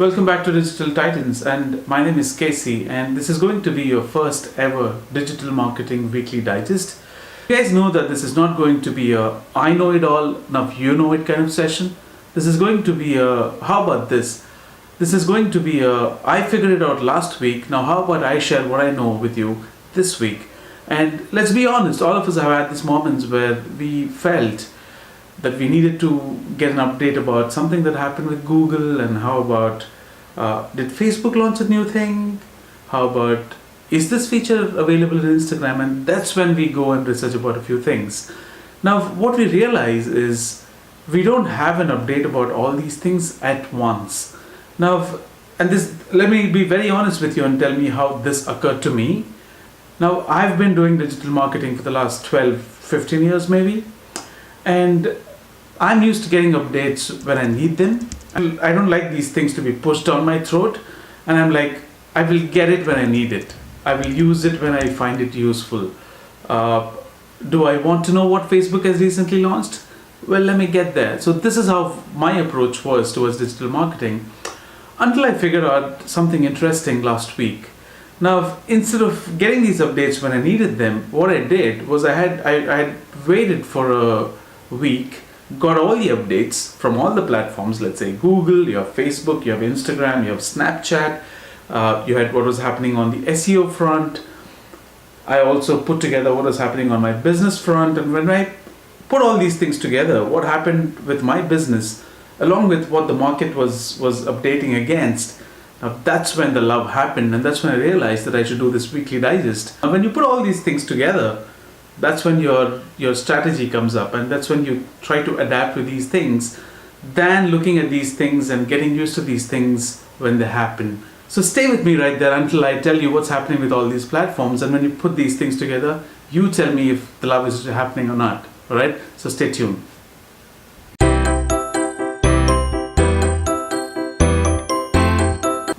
Welcome back to Digital Titans, and my name is Casey, and this is going to be your first ever Digital Marketing Weekly Digest. You guys know that this is not going to be a I know it all, now you know it kind of session. This is going to be a how about this? This is going to be a I figured it out last week, now how about I share what I know with you this week? And let's be honest, all of us have had these moments where we felt that we needed to get an update about something that happened with Google, and how about did Facebook launch a new thing? How about is this feature available in Instagram? And that's when we go and research about a few things. Now what we realize is we don't have an update about all these things at once. Now, and this, let me be very honest with you and tell me how this occurred to me. Now I've been doing digital marketing for the last 12-15 years maybe, and I'm used to getting updates when I need them. I don't like these things to be pushed down my throat, and I'm like, I will get it when I need it. I will use it when I find it useful. Do I want to know what Facebook has recently launched? Well, let me get there. So this is how my approach was towards digital marketing, until I figured out something interesting last week. Now, instead of getting these updates when I needed them, what I did was I had waited for a week, got all the updates from all the platforms. Let's say Google, you have Facebook, you have Instagram, you have Snapchat, you had what was happening on the SEO front. I also put together what was happening on my business front, and when I put all these things together, what happened with my business along with what the market was updating against, now that's when the love happened, and that's when I realized that I should do this weekly digest. And when you put all these things together, that's when your strategy comes up, and that's when you try to adapt to these things, than looking at these things and getting used to these things when they happen. So stay with me right there until I tell you what's happening with all these platforms, and when you put these things together, you tell me if the love is happening or not. All right, so stay tuned.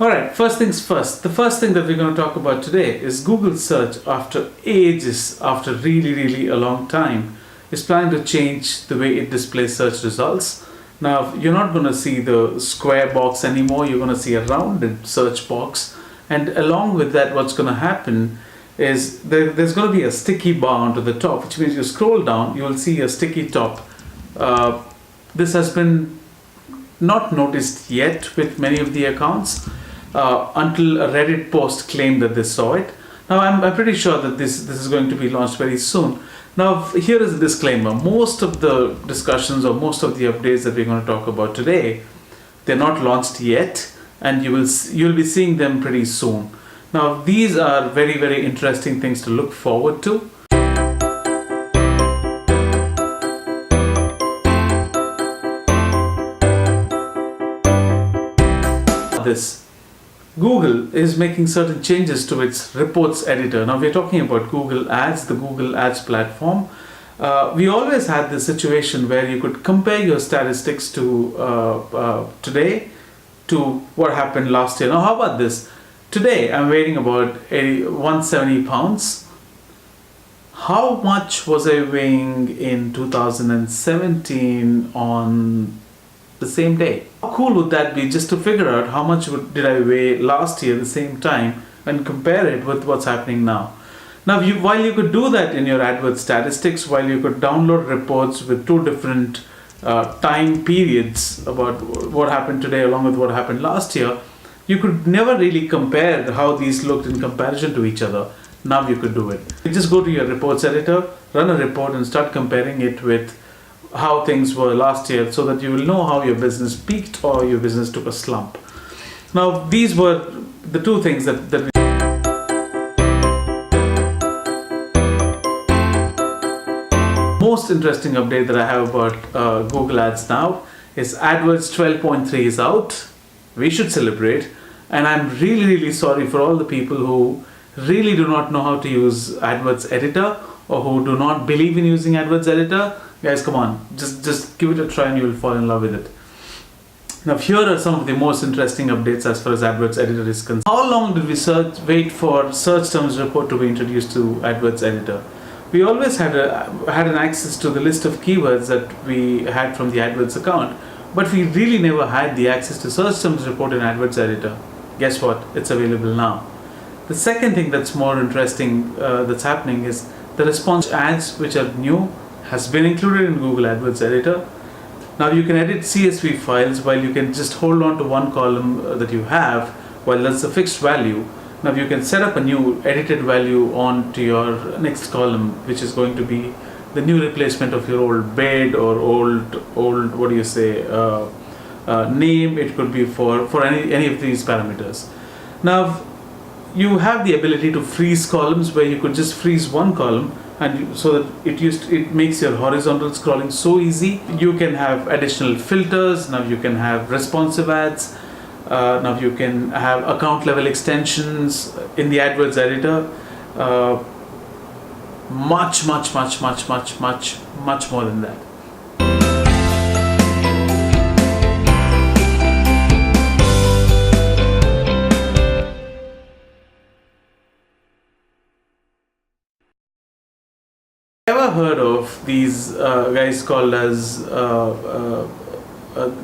Alright, first things first. The first thing that we're going to talk about today is Google search, after ages, after really a long time, is planning to change the way it displays search results. Now, you're not going to see the square box anymore, you're going to see a rounded search box. And along with that, what's going to happen is there's going to be a sticky bar onto the top, which means you scroll down, you will see a sticky top. This has been not noticed yet with many of the accounts. Until a Reddit post claimed that they saw it. Now I'm pretty sure that this is going to be launched very soon. Now here is a disclaimer. Most of the discussions or most of the updates that we're going to talk about today, they're not launched yet, and you'll be seeing them pretty soon. Now these are very interesting things to look forward to. This Google is making certain changes to its reports editor. Now we're talking about Google Ads, the Google Ads platform. We always had this situation where you could compare your statistics to today to what happened last year. Now how about this? Today I'm weighing about 170 pounds. How much was I weighing in 2017 on the same day? How cool would that be, just to figure out how much did I weigh last year the same time and compare it with what's happening now. Now while you could do that in your AdWords statistics, while you could download reports with two different time periods about what happened today along with what happened last year, you could never really compare how these looked in comparison to each other. Now you could do it. You just go to your reports editor, run a report, and start comparing it with how things were last year, so that you will know how your business peaked or your business took a slump. Now these were the two things that we most interesting update that I have about Google Ads now is AdWords 12.3 is out. We should celebrate, and I'm really sorry for all the people who really do not know how to use AdWords editor, or who do not believe in using AdWords editor. Guys, come on, just give it a try and you will fall in love with it. Now here are some of the most interesting updates as far as AdWords editor is concerned. How long did we wait for search terms report to be introduced to AdWords editor? We always had an access to the list of keywords that we had from the AdWords account, but we really never had the access to search terms report in AdWords editor. Guess what? It's available now. The second thing that's more interesting that's happening is the response ads, which are new, has been included in Google AdWords editor. Now you can edit CSV files while you can just hold on to one column that you have, while that's a fixed value. Now you can set up a new edited value onto your next column, which is going to be the new replacement of your old bed or old what do you say, name. It could be for any of these parameters. Now you have the ability to freeze columns, where you could just freeze one column, and so that it makes your horizontal scrolling so easy. You can have additional filters. Now you can have responsive ads. Now you can have account level extensions in the AdWords editor. Much more than that. Ever heard of these guys called as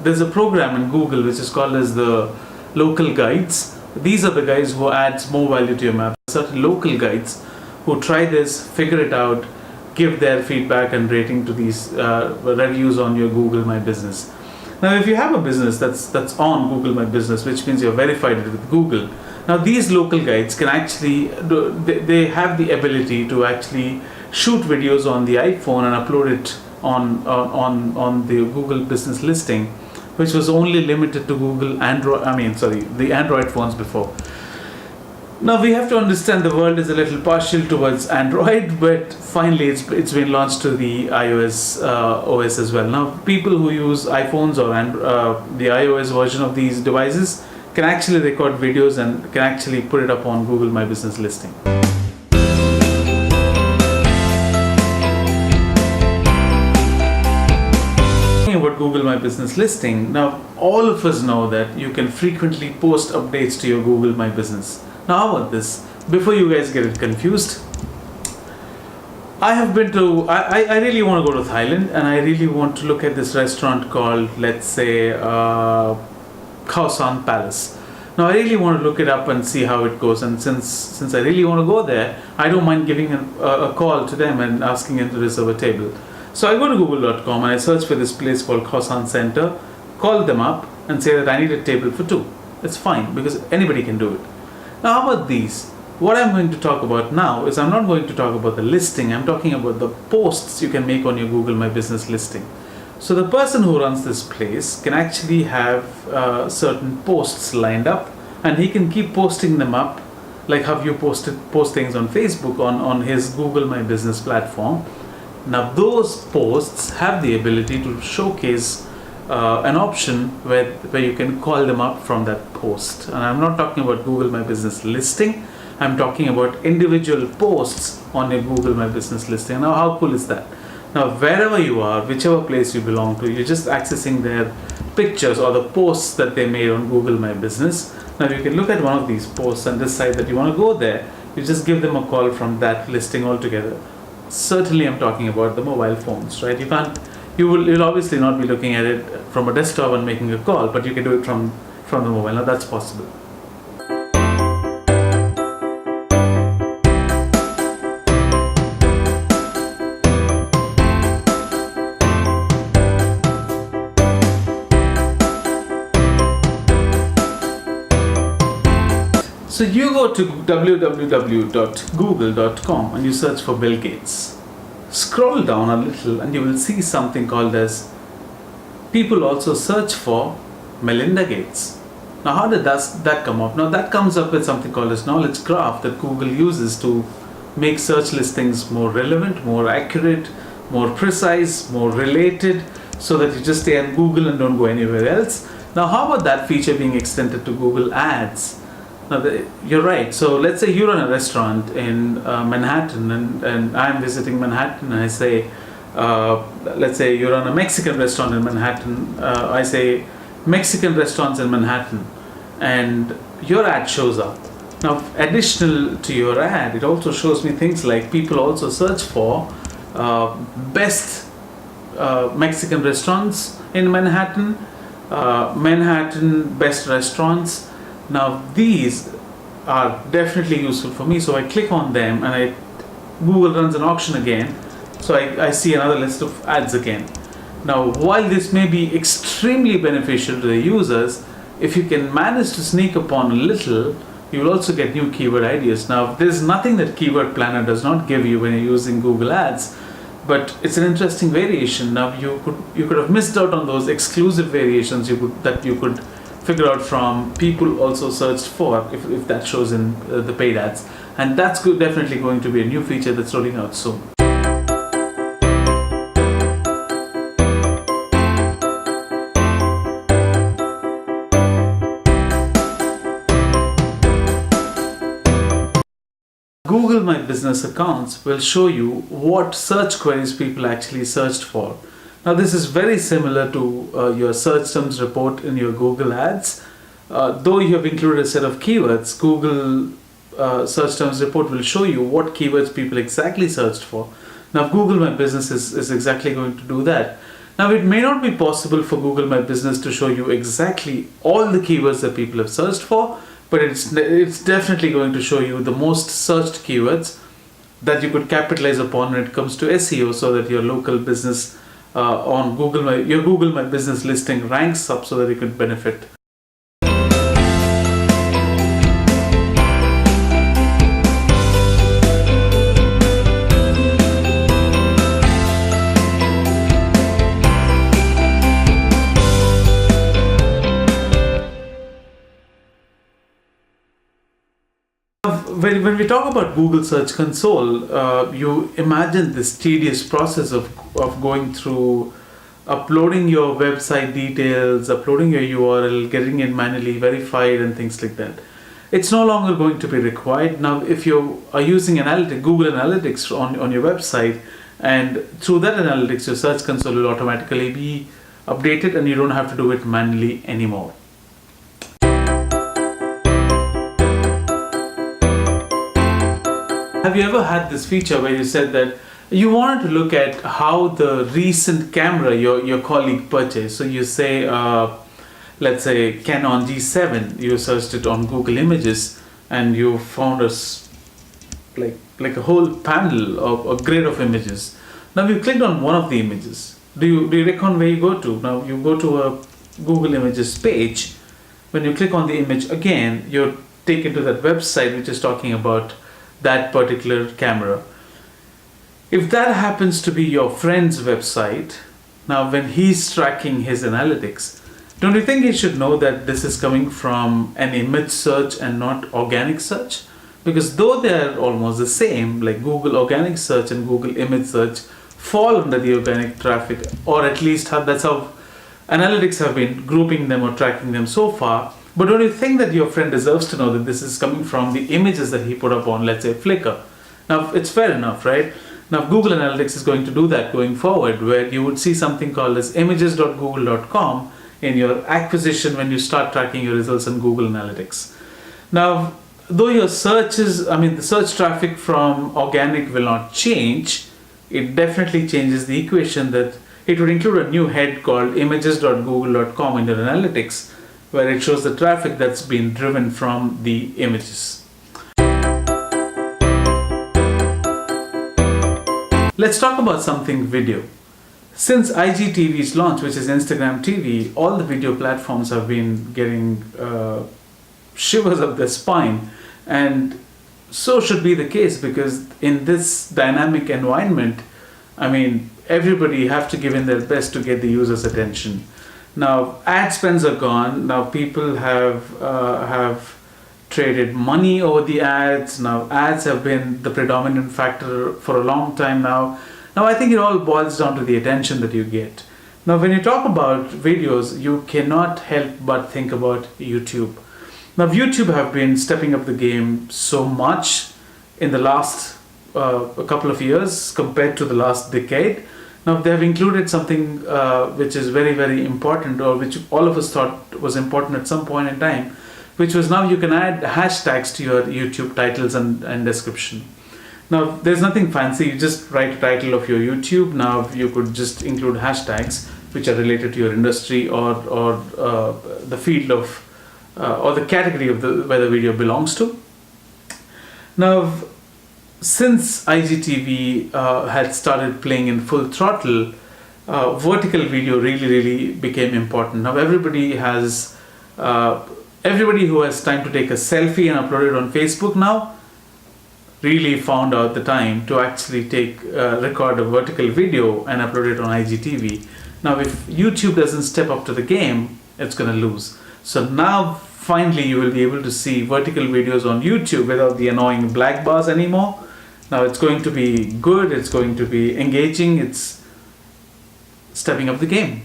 there's a program in Google which is called as the local guides. These are the guys who adds more value to your map. Certain local guides who try this, figure it out, give their feedback and rating to these reviews on your Google My Business. Now if you have a business that's on Google My Business, which means you're verified with Google, now these local guides can actually they have the ability to actually shoot videos on the iPhone and upload it on the Google Business listing, which was only limited to the Android phones before. Now we have to understand the world is a little partial towards Android, but finally it's been launched to the iOS OS as well. Now people who use iPhones or the iOS version of these devices can actually record videos and can actually put it up on Google My Business listing. About Google My Business listing, now all of us know that you can frequently post updates to your Google My Business. Now how about this? Before you guys get it confused, I really want to go to Thailand, and I really want to look at this restaurant called, let's say, Khao San Palace. Now I really want to look it up and see how it goes, and since I really want to go there, I don't mind giving a call to them and asking them to reserve a table. So I go to google.com and I search for this place called Khao San Center, call them up and say that I need a table for two. It's fine, because anybody can do it. Now how about these? What I'm going to talk about now is I'm not going to talk about the listing, I'm talking about the posts you can make on your Google My Business listing. So the person who runs this place can actually have certain posts lined up, and he can keep posting them up, like how you post things on Facebook on his Google My Business platform. Now those posts have the ability to showcase an option where you can call them up from that post. And I'm not talking about Google My Business listing, I'm talking about individual posts on your Google My Business listing. Now how cool is that? Now wherever you are, whichever place you belong to, you're just accessing their pictures or the posts that they made on Google My Business. Now you can look at one of these posts and decide that you want to go there. You just give them a call from that listing altogether. Certainly I'm talking about the mobile phones, right? You'll obviously not be looking at it from a desktop and making a call, but you can do it from the mobile. Now that's possible. So you go to www.google.com and you search for Bill Gates. Scroll down a little and you will see something called as people also search for Melinda Gates. Now how did that come up? Now that comes up with something called as knowledge graph that Google uses to make search listings more relevant, more accurate, more precise, more related, so that you just stay on Google and don't go anywhere else. Now how about that feature being extended to Google Ads? Now, you're right. So let's say you run a restaurant in Manhattan, and I'm visiting Manhattan, and I say, let's say you run a Mexican restaurant in Manhattan. I say Mexican restaurants in Manhattan, and your ad shows up. Now, additional to your ad, it also shows me things like people also search for best Mexican restaurants in Manhattan, Manhattan best restaurants. Now these are definitely useful for me, so I click on them and Google runs an auction again, so I see another list of ads again. Now while this may be extremely beneficial to the users, if you can manage to sneak upon a little, you will also get new keyword ideas. Now there's nothing that Keyword Planner does not give you when you're using Google Ads, but it's an interesting variation. Now you could have missed out on those exclusive variations that you could figure out from people also searched for, if that shows in the paid ads, and that's definitely going to be a new feature that's rolling out soon. Google My Business accounts will show you what search queries people actually searched for. Now this is very similar to your search terms report in your Google Ads. Though you have included a set of keywords, Google search terms report will show you what keywords people exactly searched for. Now Google My Business is exactly going to do that. Now it may not be possible for Google My Business to show you exactly all the keywords that people have searched for, but it's definitely going to show you the most searched keywords that you could capitalize upon when it comes to SEO, so that your local business on your Google My Business listing ranks up so that you can benefit. When we talk about Google Search Console, you imagine this tedious process of going through uploading your website details, uploading your URL, getting it manually verified and things like that. It's no longer going to be required. Now if you are using Google Analytics on your website, and through that analytics your Search Console will automatically be updated and you don't have to do it manually anymore. Have you ever had this feature where you said that you wanted to look at how the recent camera your colleague purchased? So you say, let's say Canon G7, you searched it on Google Images and you found like a whole panel of a grid of images. Now you clicked on one of the images. Do you reckon where you go to? Now you go to a Google Images page. When you click on the image again, you're taken to that website which is talking about that particular camera. If that happens to be your friend's website, now when he's tracking his analytics, don't you think he should know that this is coming from an image search and not organic search? Because though they are almost the same, like Google Organic Search and Google Image Search fall under the organic traffic, or at least that's how analytics have been grouping them or tracking them so far. But don't you think that your friend deserves to know that this is coming from the images that he put up on, let's say, Flickr? Now, it's fair enough, right? Now, Google Analytics is going to do that going forward, where you would see something called as images.google.com in your acquisition when you start tracking your results in Google Analytics. Now, though your the search traffic from organic will not change, it definitely changes the equation that it would include a new head called images.google.com in your analytics, where it shows the traffic that's been driven from the images. Let's talk about something video. Since IGTV's launch, which is Instagram TV, all the video platforms have been getting shivers up their spine, and so should be the case, because in this dynamic environment, everybody have to give in their best to get the user's attention. Now, ad spends are gone. Now, people have traded money over the ads. Now, ads have been the predominant factor for a long time now. Now, I think it all boils down to the attention that you get. Now, when you talk about videos, you cannot help but think about YouTube. Now, YouTube have been stepping up the game so much in the last a couple of years compared to the last decade. Now, they have included something which is very, very important, or which all of us thought was important at some point in time, which was now you can add hashtags to your YouTube titles and description. Now, there's nothing fancy. You just write a title of your YouTube. Now, you could just include hashtags which are related to your industry or the field of or the category of where the video belongs to. Now, since IGTV had started playing in full throttle, vertical video really became important. Now everybody who has time to take a selfie and upload it on Facebook now really found out the time to actually record a vertical video and upload it on IGTV. Now if YouTube doesn't step up to the game, it's going to lose. So now finally you will be able to see vertical videos on YouTube without the annoying black bars anymore. Now it's going to be good, it's going to be engaging, it's stepping up the game.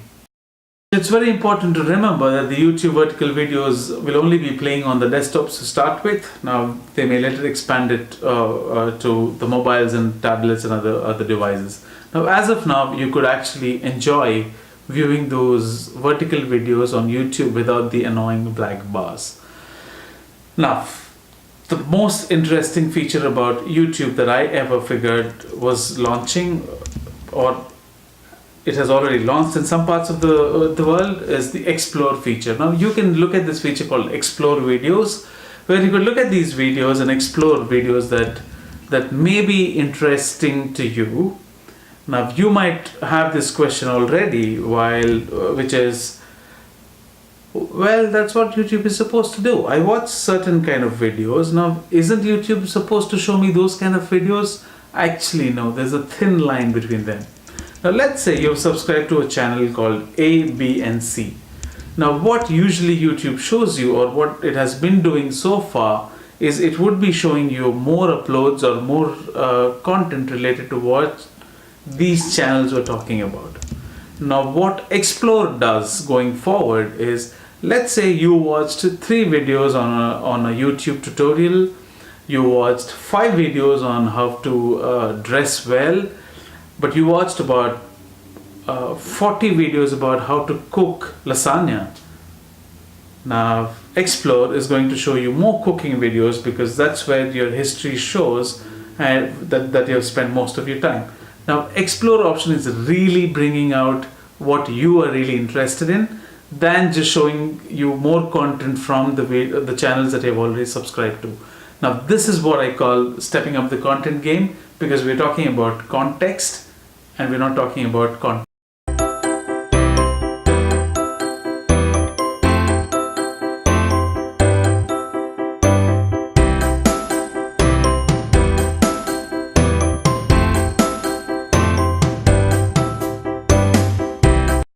It's very important to remember that the YouTube vertical videos will only be playing on the desktops to start with. Now they may later expand it to the mobiles and tablets and other devices. Now as of now, you could actually enjoy viewing those vertical videos on YouTube without the annoying black bars. Now, the most interesting feature about YouTube that I ever figured was launching, or it has already launched in some parts of the world, is the Explore feature. Now you can look at this feature called Explore Videos, where you could look at these videos and explore videos that may be interesting to you. Now you might have this question already, which is, well, that's what YouTube is supposed to do. I watch certain kind of videos. Now, isn't YouTube supposed to show me those kind of videos? Actually, no, there's a thin line between them. Now, let's say you've subscribed to a channel called A, B, and C. Now, what usually YouTube shows you, or what it has been doing so far, is it would be showing you more uploads or more content related to what these channels were talking about. Now, what Explore does going forward is, let's say you watched 3 videos on a YouTube tutorial, you watched 5 videos on how to dress well, but you watched about 40 videos about how to cook lasagna. Now, Explore is going to show you more cooking videos because that's where your history shows that you have spent most of your time. Now, Explore option is really bringing out what you are really interested in than just showing you more content from the channels that you have already subscribed to. Now, this is what I call stepping up the content game, because we're talking about context and we're not talking about content.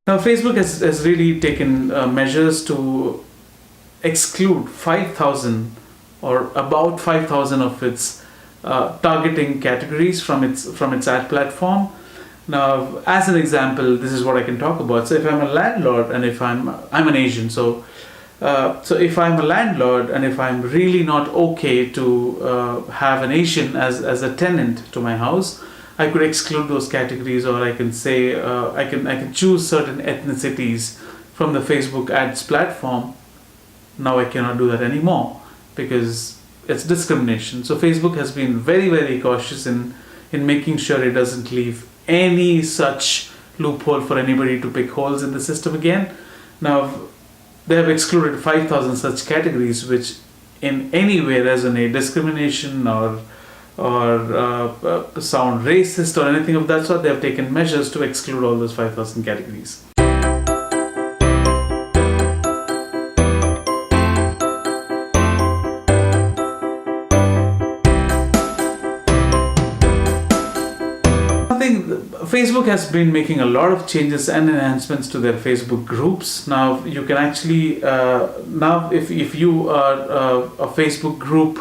Now, Facebook has really taken measures to exclude 5,000 or about 5,000 of its targeting categories from its ad platform. Now, as an example, this is what I can talk about. So, if I'm a landlord and if I'm an Asian, so if I'm a landlord and if I'm really not okay to have an Asian as a tenant to my house, I could exclude those categories, or I can say I can choose certain ethnicities from the Facebook ads platform. Now I cannot do that anymore because it's discrimination. So Facebook has been very cautious in making sure it doesn't leave any such loophole for anybody to pick holes in the system again. Now they have excluded 5,000 such categories which in any way resonate discrimination or sound racist or anything of that sort. They have taken measures to exclude all those 5,000 categories. Facebook has been making a lot of changes and enhancements to their Facebook groups. Now you can actually now if you are a Facebook group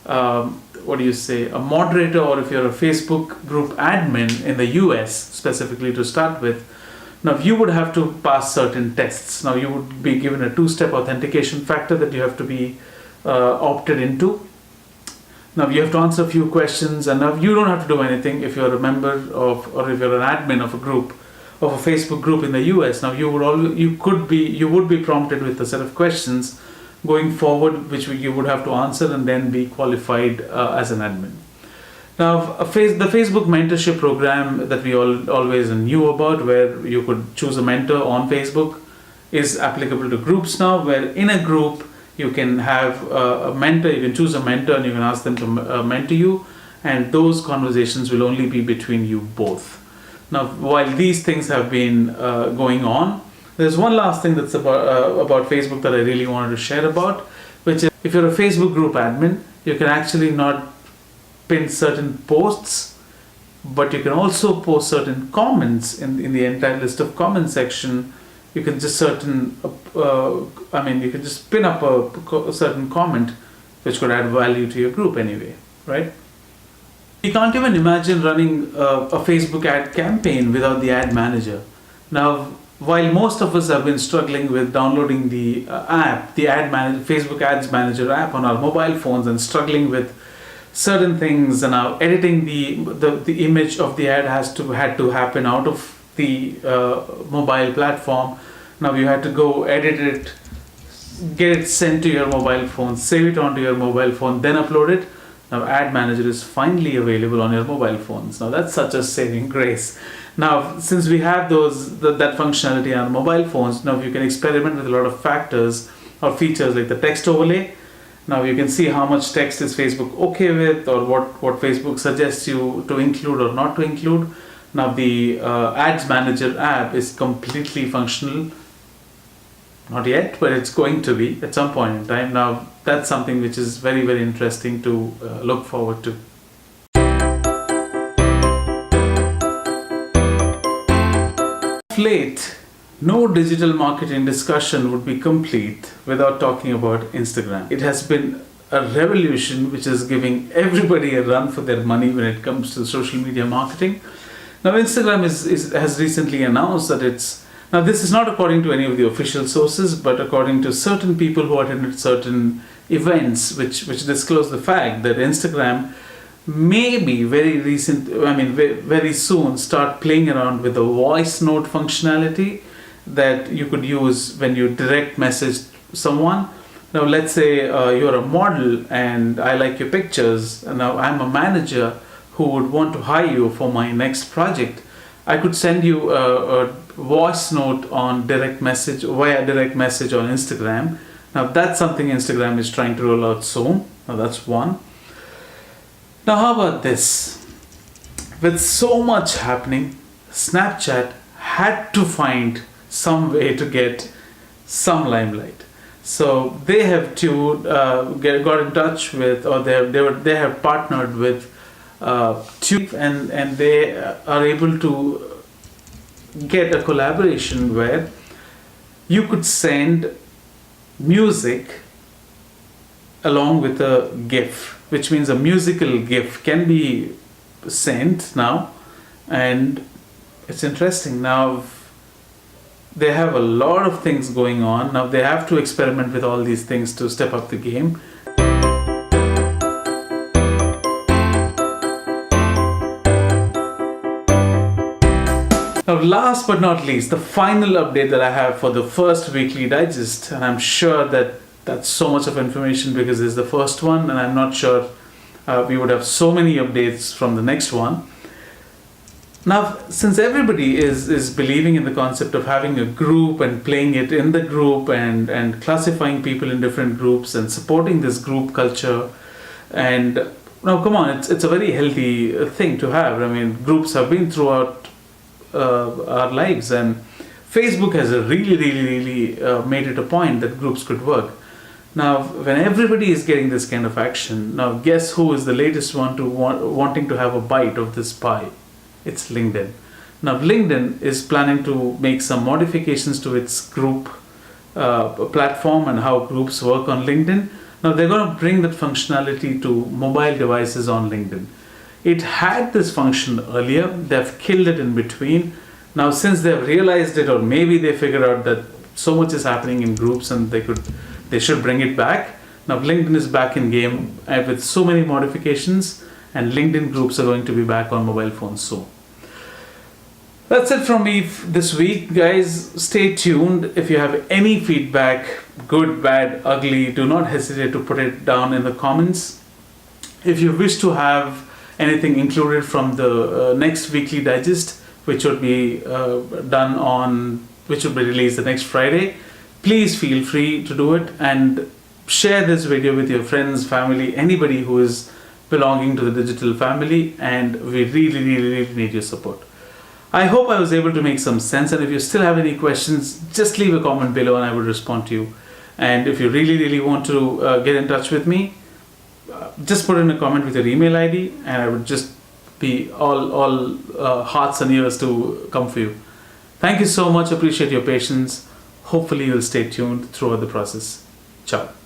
a moderator, or if you're a Facebook group admin in the US specifically to start with, now you would have to pass certain tests. Now you would be given a 2-step authentication factor that you have to be opted into. Now you have to answer a few questions, and now you don't have to do anything if you're a member of, or if you're an admin of a Facebook group in the US. Now you would be prompted with a set of questions going forward, which you would have to answer and then be qualified as an admin. Now, the Facebook mentorship program that we always knew about, where you could choose a mentor on Facebook, is applicable to groups now, where in a group you can have a mentor, you can choose a mentor and you can ask them to mentor you, and those conversations will only be between you both. Now, while these things have been going on, there's one last thing that's about Facebook that I really wanted to share about, which is if you're a Facebook group admin, you can actually not pin certain posts, but you can also post certain comments in the entire list of comments section. You can just you can just pin up a certain comment which could add value to your group anyway, right? You can't even imagine running a Facebook ad campaign without the ad manager. Now, while most of us have been struggling with downloading the app, the Facebook Ads Manager app on our mobile phones, and struggling with certain things, and now editing the image of the ad had to happen out of the mobile platform. Now you had to go edit it, get it sent to your mobile phone, save it onto your mobile phone, then upload it. Now Ad Manager is finally available on your mobile phones. Now that's such a saving grace. Now, since we have that functionality on mobile phones, now you can experiment with a lot of factors or features like the text overlay. Now you can see how much text is Facebook okay with, or what Facebook suggests you to include or not to include. Now the Ads Manager app is completely functional. Not yet, but it's going to be at some point in time. Now that's something which is very, very interesting to look forward to. Late, no digital marketing discussion would be complete without talking about Instagram. It has been a revolution which is giving everybody a run for their money when it comes to social media marketing. Now, Instagram has recently announced that now this is not according to any of the official sources, but according to certain people who attended certain events which disclose the fact that Instagram maybe very soon start playing around with the voice note functionality that you could use when you direct message someone. Now let's say you're a model and I like your pictures, and now I'm a manager who would want to hire you for my next project. I could send you a voice note on direct message on Instagram. Now that's something Instagram is trying to roll out soon. Now that's one. Now how about this? With so much happening, Snapchat had to find some way to get some limelight. So they have got in touch with, or they have partnered with Tube, and they are able to get a collaboration where you could send music along with a GIF, which means a musical GIF can be sent now, and it's interesting. Now they have a lot of things going on. Now they have to experiment with all these things to step up the game. Now, last but not least, the final update that I have for the first weekly digest, and I'm sure that's so much of information because it's the first one, and I'm not sure we would have so many updates from the next one. Now, since everybody is believing in the concept of having a group and playing it in the group and classifying people in different groups and supporting this group culture, and now come on, it's a very healthy thing to have. I mean, groups have been throughout our lives, and Facebook has really made it a point that groups could work. Now, when everybody is getting this kind of action, now guess who is the latest one to wanting to have a bite of this pie? It's LinkedIn. Now, LinkedIn is planning to make some modifications to its group platform and how groups work on LinkedIn. Now, they're going to bring that functionality to mobile devices on LinkedIn. It had this function earlier, they've killed it in between. Now, since they've realized it, or maybe they figured out that so much is happening in groups and they should bring it back. Now, LinkedIn is back in game with so many modifications, and LinkedIn groups are going to be back on mobile phones soon. That's it from me this week, guys. Stay tuned. If you have any feedback, good, bad, ugly, do not hesitate to put it down in the comments. If you wish to have anything included from the next weekly digest, which would be which would be released the next Friday, please feel free to do it and share this video with your friends, family, anybody who is belonging to the digital family, and we really, really, really need your support. I hope I was able to make some sense, and if you still have any questions, just leave a comment below and I will respond to you. And if you really, really want to get in touch with me, just put in a comment with your email ID and I would just be all hearts and ears to come for you. Thank you so much. Appreciate your patience. Hopefully you'll stay tuned throughout the process. Ciao.